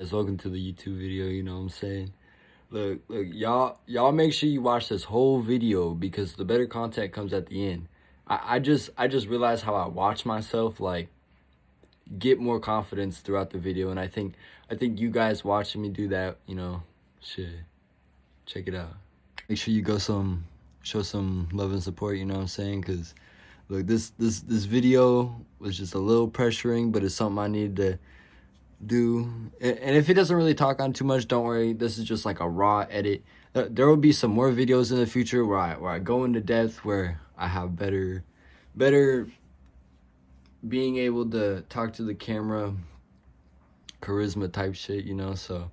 Guys, welcome to the YouTube video, you know what I'm saying? Look, y'all make sure you watch this whole video because the better content comes at the end. I just realized how I watch myself like get more confidence throughout the video, and I think you guys watching me do that, you know, shit. Check it out. Make sure you show some love and support, you know what I'm saying? Cause look, this video was just a little pressuring, but it's something I need to do. And if it doesn't really talk on too much, don't worry, this is just like a raw edit. There will be some more videos in the future where I go into depth, where I have better being able to talk to the camera, charisma type shit, you know. So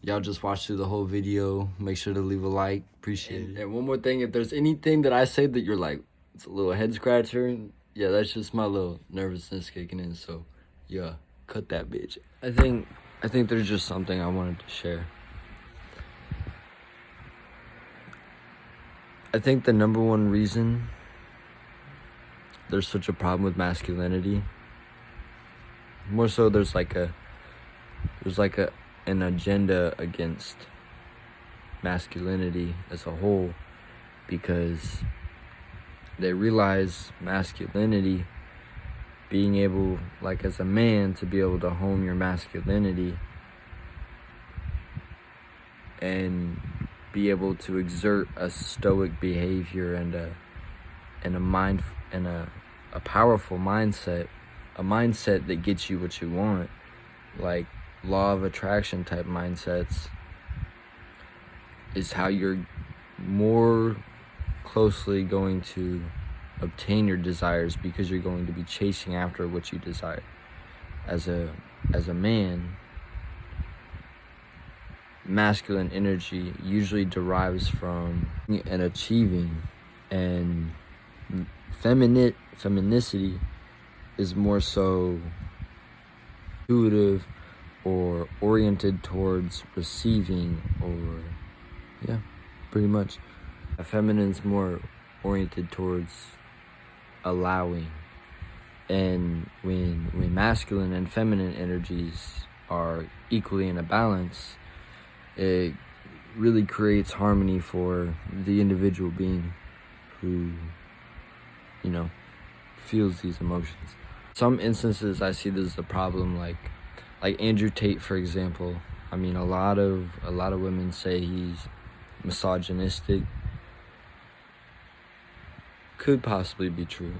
y'all just watch through the whole video. Make sure to leave a like, appreciate it. And one more thing, if there's anything that I say that you're like, it's a little head scratcher, yeah, that's just my little nervousness kicking in. So yeah, cut that bitch. I think there's just something I wanted to share. I think the number one reason there's such a problem with masculinity, more so there's like an agenda against masculinity as a whole, because they realize masculinity, being able, like as a man, to be able to hone your masculinity and be able to exert a stoic behavior and a powerful mindset, a mindset that gets you what you want, like law of attraction type mindsets, is how you're more closely going to obtain your desires, because you're going to be chasing after what you desire. As a man, masculine energy usually derives from and achieving, and femininity is more so intuitive or oriented towards receiving, or yeah, pretty much. A feminine's more oriented towards allowing. And when masculine and feminine energies are equally in a balance, it really creates harmony for the individual being who, you know, feels these emotions. Some instances I see this as a problem, like Andrew Tate, for example. I mean, a lot of women say he's misogynistic. Could possibly be true.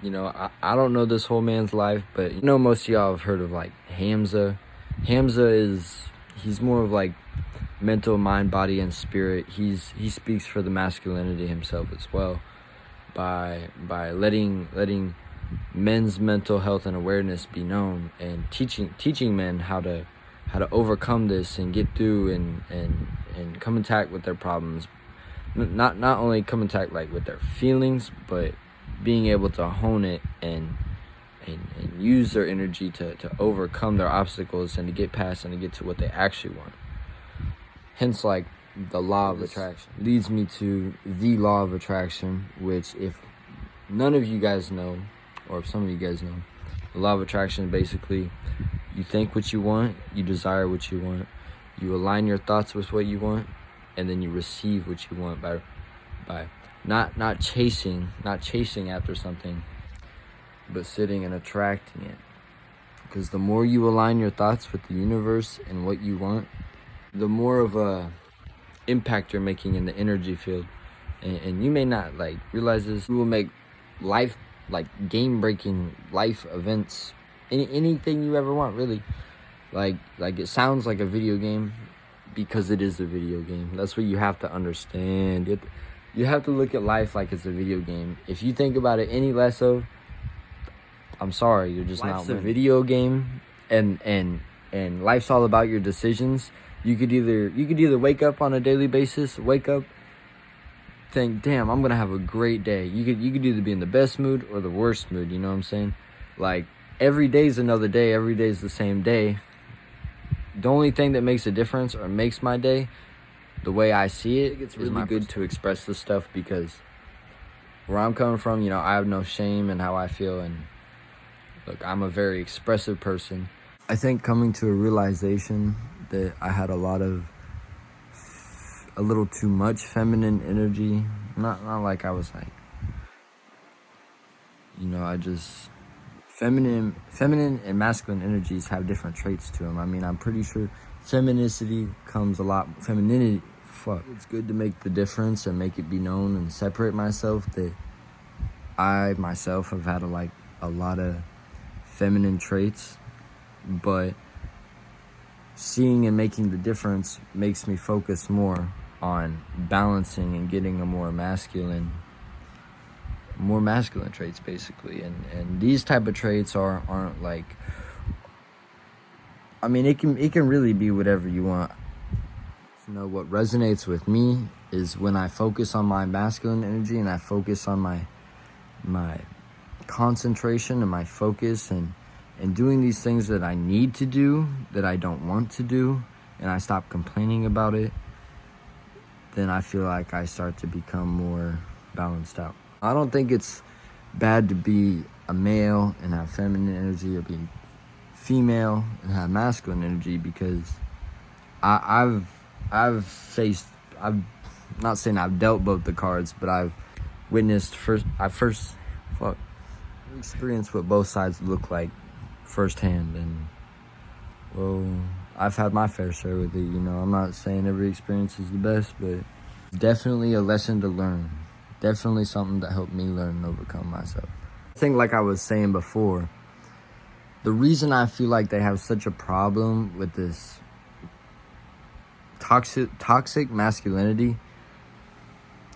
You know, I don't know this whole man's life, but you know, most of y'all have heard of like Hamza. He's more of like mental, mind, body, and spirit. He speaks for the masculinity himself as well, by letting men's mental health and awareness be known, and teaching men how to overcome this and get through and come in contact with their problems. Not only come in contact like with their feelings, but being able to hone it and use their energy to overcome their obstacles and to get past and to get to what they actually want. Hence, like, the law of attraction leads me to the law of attraction, which, if none of you guys know, or if some of you guys know, the law of attraction, basically, you think what you want, you desire what you want, you align your thoughts with what you want, and then you receive what you want by not chasing after something, but sitting and attracting it. Because the more you align your thoughts with the universe and what you want, the more of a impact you're making in the energy field. And you may not like realize this. You will make life, like game-breaking life events, anything you ever want, really. Like it sounds like a video game, because it is a video game. That's what you have to understand. You have to look at life like it's a video game. If you think about it any less of, I'm sorry, you're just not winning. Life's a video game, and life's all about your decisions. You could either wake up on a daily basis, think, damn, I'm gonna have a great day. You could either be in the best mood or the worst mood, you know what I'm saying? Like, every day's another day, every day's the same day. The only thing that makes a difference, or makes my day, the way I see it, it's really good to express this stuff, because where I'm coming from, you know, I have no shame in how I feel, and look, I'm a very expressive person. I think coming to a realization that I had a little too much feminine energy. Not like I was like, I just feminine and masculine energies have different traits to them. I mean, I'm pretty sure femininity comes a lot. Femininity, fuck. It's good to make the difference and make it be known and separate myself. That I myself have had a lot of feminine traits, but seeing and making the difference makes me focus more on balancing and getting a more masculine traits, basically. And these type of traits aren't like, I mean, it can really be whatever you want. What resonates with me is when I focus on my masculine energy and I focus on my concentration and my focus and doing these things that I need to do, that I don't want to do, and I stop complaining about it, then I feel like I start to become more balanced out. I don't think it's bad to be a male and have feminine energy, or be female and have masculine energy, because I'm not saying I've dealt both the cards, but I've experienced what both sides look like firsthand, and well, I've had my fair share with it. I'm not saying every experience is the best, but definitely a lesson to learn. Definitely something that helped me learn and overcome myself. I think, like I was saying before, the reason I feel like they have such a problem with this toxic masculinity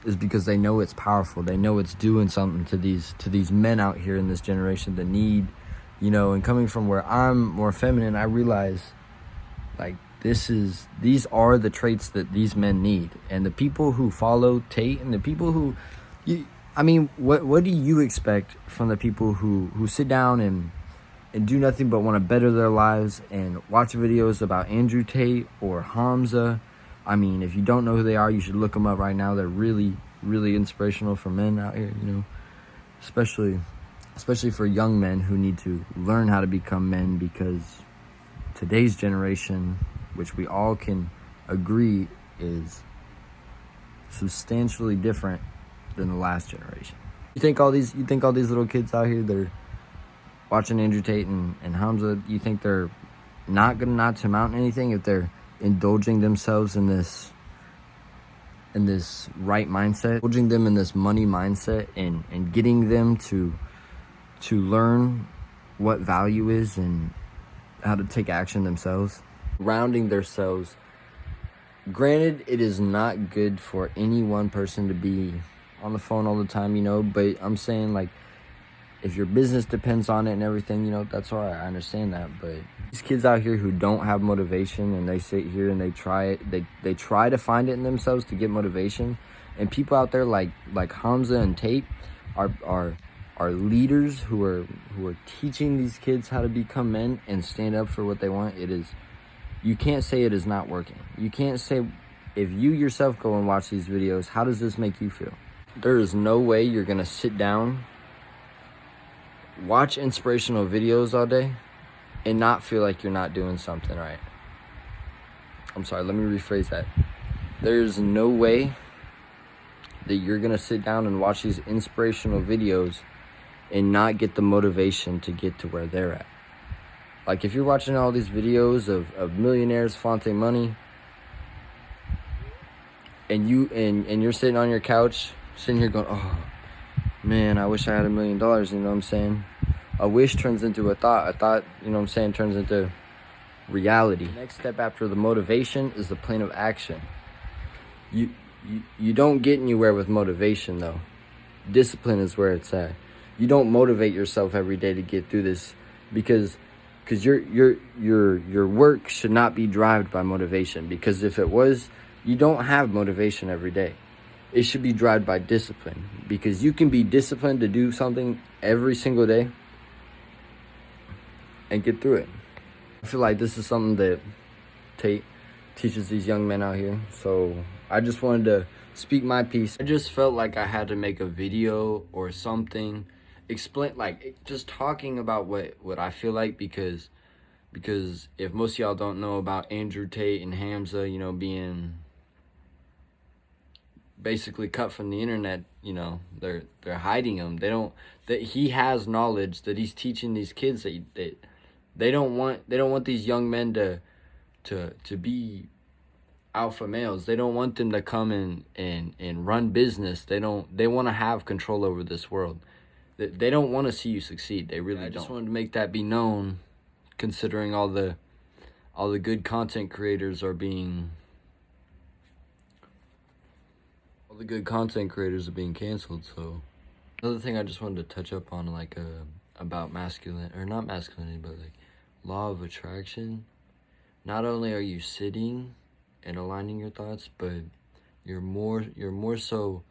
is because they know it's powerful. They know it's doing something to these men out here in this generation that need, and coming from where I'm more feminine, I realize like these are the traits that these men need. And the people who follow Tate and the people who what do you expect from the people who sit down and do nothing but want to better their lives and watch videos about Andrew Tate or Hamza? I mean, if you don't know who they are, you should look them up right now. They're really, really inspirational for men out here, especially for young men who need to learn how to become men, because today's generation, which we all can agree is substantially different than the last generation. You think all these little kids out here that are watching Andrew Tate and Hamza, you think they're not gonna not to amount to anything if they're indulging themselves in this right mindset, indulging them in this money mindset, and getting them to learn what value is and how to take action themselves, rounding themselves. Granted, it is not good for any one person to be on the phone all the time, but I'm saying, like, if your business depends on it and everything, that's all right. I understand that. But these kids out here who don't have motivation, and they sit here and they try to find it in themselves to get motivation. And people out there like Hamza and Tate are leaders who are teaching these kids how to become men and stand up for what they want. You can't say it is not working. You can't say, if you yourself go and watch these videos, how does this make you feel? There is no way you're gonna sit down, watch inspirational videos all day, and not feel like you're not doing something right. I'm sorry, let me rephrase that. There's no way that you're gonna sit down and watch these inspirational videos and not get the motivation to get to where they're at. Like, if you're watching all these videos of millionaires flaunting money, and you're sitting on your couch, sitting here going, oh man, I wish I had $1 million, you know what I'm saying? A wish turns into a thought, you know what I'm saying, turns into reality. The next step after the motivation is the plan of action. You don't get anywhere with motivation, though. Discipline is where it's at. You don't motivate yourself every day to get through this, because your work should not be driven by motivation, because if it was, you don't have motivation every day. It should be driven by discipline, because you can be disciplined to do something every single day and get through it. I feel like this is something that Tate teaches these young men out here, so I just wanted to speak my piece. I just felt like I had to make a video or something, explain, like, just talking about what I feel like, because Because if most of y'all don't know about Andrew Tate and Hamza, you know, being basically cut from the internet, you know, they're hiding him. They don't, that he has knowledge that he's teaching these kids that they don't want these young men to be alpha males. They don't want them to come and run business. They want to have control over this world. They don't want to see you succeed. They really don't. I just wanted to make that be known, considering all the good content creators are being canceled. So another thing I just wanted to touch up on, like about masculine, or not masculinity, but like law of attraction. Not only are you sitting and aligning your thoughts, but you're more so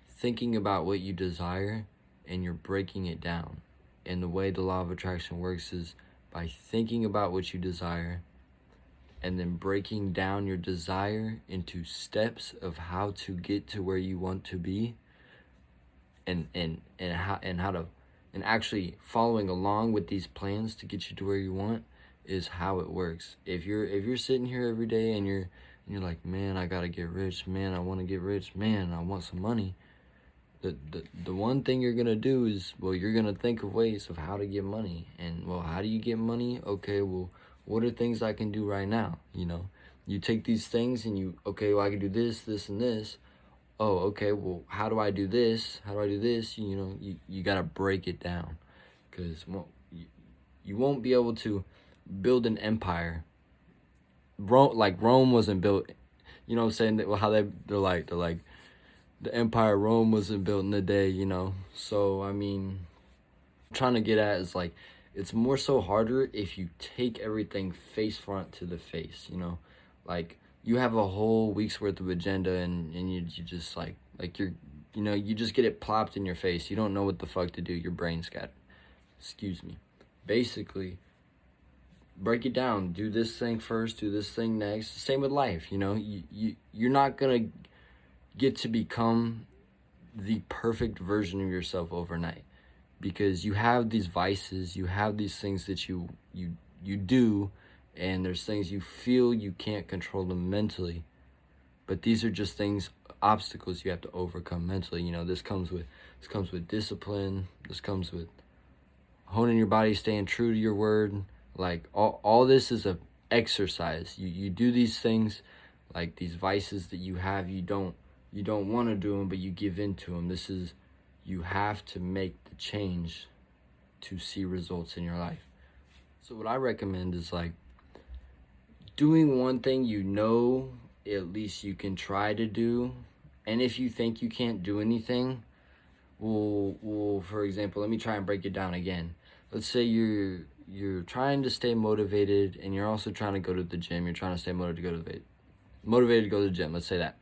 thinking about what you desire, and you're breaking it down. And the way the law of attraction works is by thinking about what you desire and then breaking down your desire into steps of how to get to where you want to be, and actually following along with these plans to get you to where you want is how it works. If you're sitting here every day and you're like, man, I gotta get rich, man, I want to get rich, man, I want some money, the one thing you're gonna do is, well, you're gonna think of ways of how to get money. And, well, how do you get money? Okay, well, what are things I can do right now? You know, you take these things and okay, well, I can do this, this, and this. Oh, okay, well, how do I do this? How do I do this? You know, you gotta break it down, because, well, you won't be able to build an empire. Rome wasn't built, you know what I'm saying? Well, how they're like the empire Rome wasn't built in a day, you know. So I mean, I'm trying to get at is like, it's more so harder if you take everything face front to the face, you know. Like, you have a whole week's worth of agenda, and you just like you're, you know, you just get it plopped in your face. You don't know what the fuck to do. Your brain's scattered. Excuse me. Basically, break it down. Do this thing first, do this thing next. Same with life, you know. You're not gonna get to become the perfect version of yourself overnight, because you have these vices, you have these things that you do, and there's things you feel you can't control them mentally, but these are just things, obstacles you have to overcome mentally. You know, this comes with discipline. This comes with honing your body, staying true to your word. Like, all this is a exercise. You do these things, like these vices that you have, you don't want to do them, but you give in to them. You have to make the change to see results in your life. So what I recommend is, like, doing one thing you know at least you can try to do. And if you think you can't do anything, well, for example, let me try and break it down again. Let's say you're trying to stay motivated, and you're also trying to go to the gym. You're trying to stay motivated to go to the gym. Let's say that.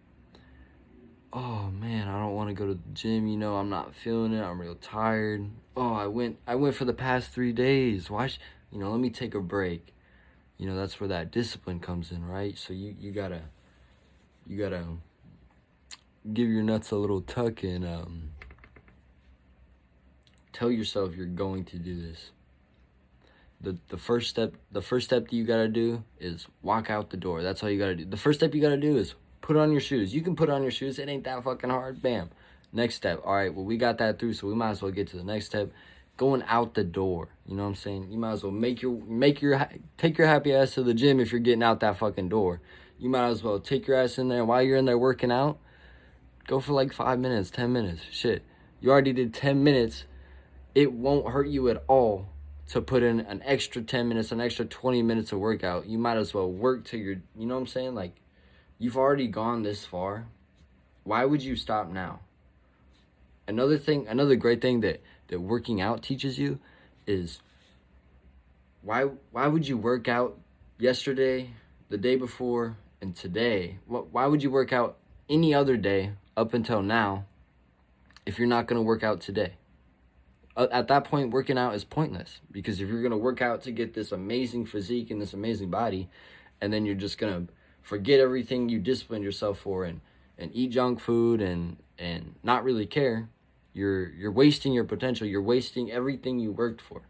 Oh man, I don't want to go to the gym, you know, I'm not feeling it, I'm real tired. Oh, I went for the past 3 days. You know, let me take a break. You know, that's where that discipline comes in, right? So you gotta give your nuts a little tuck, and tell yourself you're going to do this. The first step that you gotta do is walk out the door. That's all you gotta do. The first step you gotta do is put on your shoes. You can put on your shoes. It ain't that fucking hard. Bam. Next step. All right, well, we got that through, so we might as well get to the next step. Going out the door. You know what I'm saying? You might as well take your happy ass to the gym if you're getting out that fucking door. You might as well take your ass in there. While you're in there working out, go for like 5 minutes, 10 minutes. Shit. You already did 10 minutes. It won't hurt you at all to put in an extra 10 minutes, an extra 20 minutes of workout. You might as well work till you're, you know what I'm saying? Like, you've already gone this far. Why would you stop now? Another great thing that working out teaches you is, why would you work out yesterday, the day before, and today? Why would you work out any other day up until now if you're not going to work out today? At that point, working out is pointless, because if you're going to work out to get this amazing physique and this amazing body, and then you're just going to forget everything you disciplined yourself for, and eat junk food and not really care, you're wasting your potential. You're wasting everything you worked for.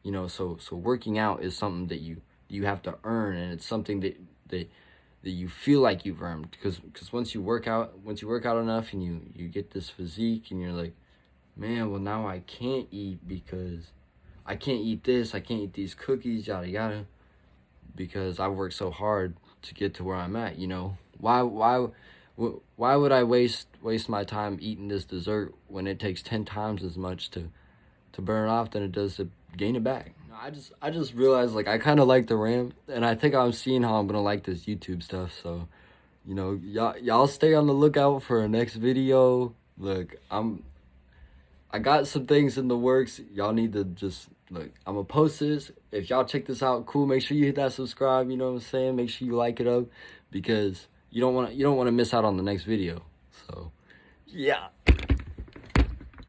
You know, so working out is something that you have to earn, and it's something that you feel like you've earned, because once you work out enough and you get this physique, and you're like, man, well, now I can't eat because I can't eat this, I can't eat these cookies, yada yada, because I worked so hard to get to where I'm at. You know, why would I waste my time eating this dessert when it takes 10 times as much to burn it off than it does to gain it back? I just realized, like, I kind of like the ramp, and I think I'm seeing how I'm gonna like this YouTube stuff. So, you know, y'all stay on the lookout for a next video. Look, I got some things in the works. Y'all need to just look. I'm gonna post this. If y'all check this out, cool. Make sure you hit that subscribe. You know what I'm saying? Make sure you like it up, because you don't want to miss out on the next video. So, yeah.